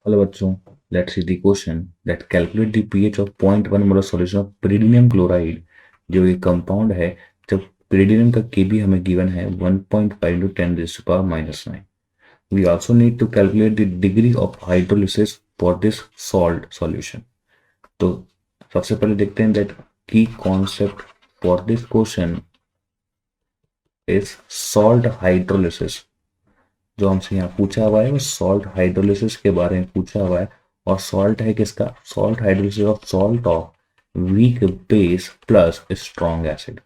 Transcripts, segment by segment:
Hello बच्चों, let's see the question that calculate the pH of 0.1 molar solution of pyridinium chloride. जो ये compound है, जब pyridinium का केबी हमें गिवन है 1.5 into 10 raised to power -9। We also need to calculate the degree of hydrolysis for this salt solution. तो सबसे पहले देखते हैं दैट की concept for this question is salt hydrolysis. जो हमसे यहाँ पूछा हुआ है वो सॉल्ट हाइड्रोलिसिस के बारे में पूछा हुआ है। और सॉल्ट है किसका? Salt hydrolysis of salt of weak base plus strong acid,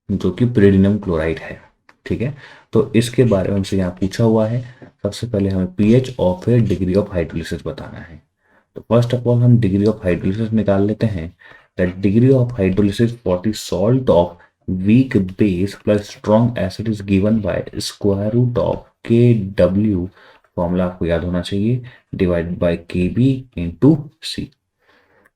जो कि pyridinium क्लोराइड है। ठीक है, तो इसके बारे में हमसे यहाँ पूछा हुआ है। सबसे पहले हमें पीएच और फिर डिग्री ऑफ हाइड्रोलिसिस बताना है। तो फर्स्ट ऑफ ऑल हम डिग्री ऑफ हाइड्रोलिसिस निकाल लेते हैं। That degree of hydrolysis for the salt of weak base plus strong acid is given by square root of K W, formula आपको याद होना चाहिए, divide by K B into C.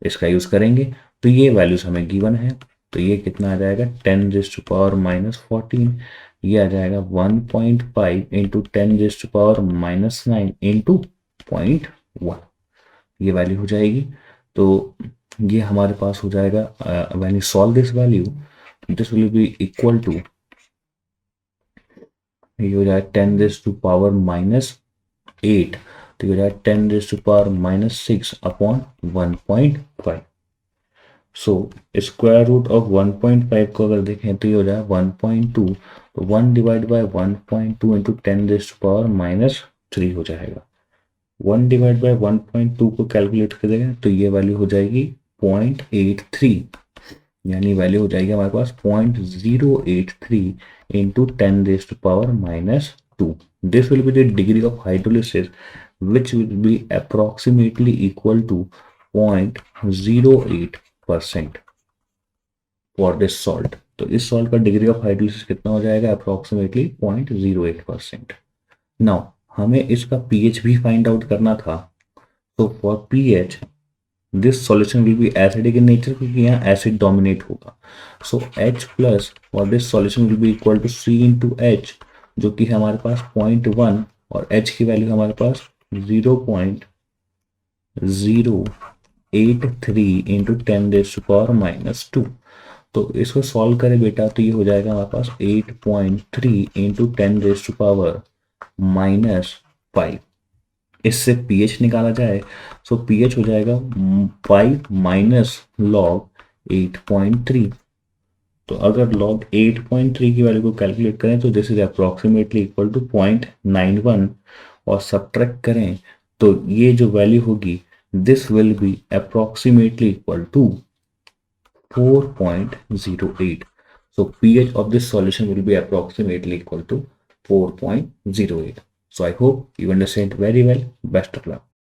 इसका use करेंगे तो ये वैल्यूज हमें गिवन है। तो ये कितना आ जाएगा 10 रेज़ टू पावर -14। ये आ जाएगा 1.5 into 10 raise to power -9 into 0.1। ये वैल्यू हो जाएगी। तो ये हमारे पास हो जाएगा when you solve this value, this will be equal to, ये हो जाएगा 10 रेज़ टू पावर -8। तो ये हो जाएगा 10 raise to power -6 upon 1.5। So square root of 1.5 को अगर देखें तो ये हो जाए 1.2। तो 1 divide by 1.2 into 10 raise to power -3 हो जाएगा। 1 डिवाइड बाय 1.2 को कैलकुलेट करेंगे तो ये वैल्यू हो जाएगी 0.83, यानी वैल्यू हो जाएगी हमारे पास 0.083 into 10 raise to power -2। This will be the degree of hydrolysis which will be approximately equal to 0.08% for this salt. तो इस सॉल्ट का डिग्री ऑफ हाइड्रोलिसिस कितना हो जाएगा? अप्रोक्सीमेटली 0.08%। नाउ हमें इसका पीएच भी फाइंड आउट करना था। तो for pH this solution will be acidic in nature, क्योंकि यहाँ एसिड डोमिनेट होगा। So H plus for this solution will be equal to C into H, जो कि हमारे पास 0.1 और H की वैल्यू हमारे पास 0.083 इंटू 10 रेज़ टू पावर -2। तो इसको सॉल्व करें बेटा तो ये हो जाएगा हमारे पास 8.3 इंटू 10 रेज़ टू पावर -5। इससे पीएच निकाला जाए सो पीएच हो जाएगा 5 माइनस लॉग 8.3। तो अगर लॉग 8.3 की वैल्यू को कैलकुलेट करें तो this is approximately equal to 0.91, और सब्ट्रैक्ट करें तो ये जो वैल्यू होगी this will be approximately equal to 4.08. So pH of this solution will be approximately equal to 4.08. So I hope you understand very well. Best of luck.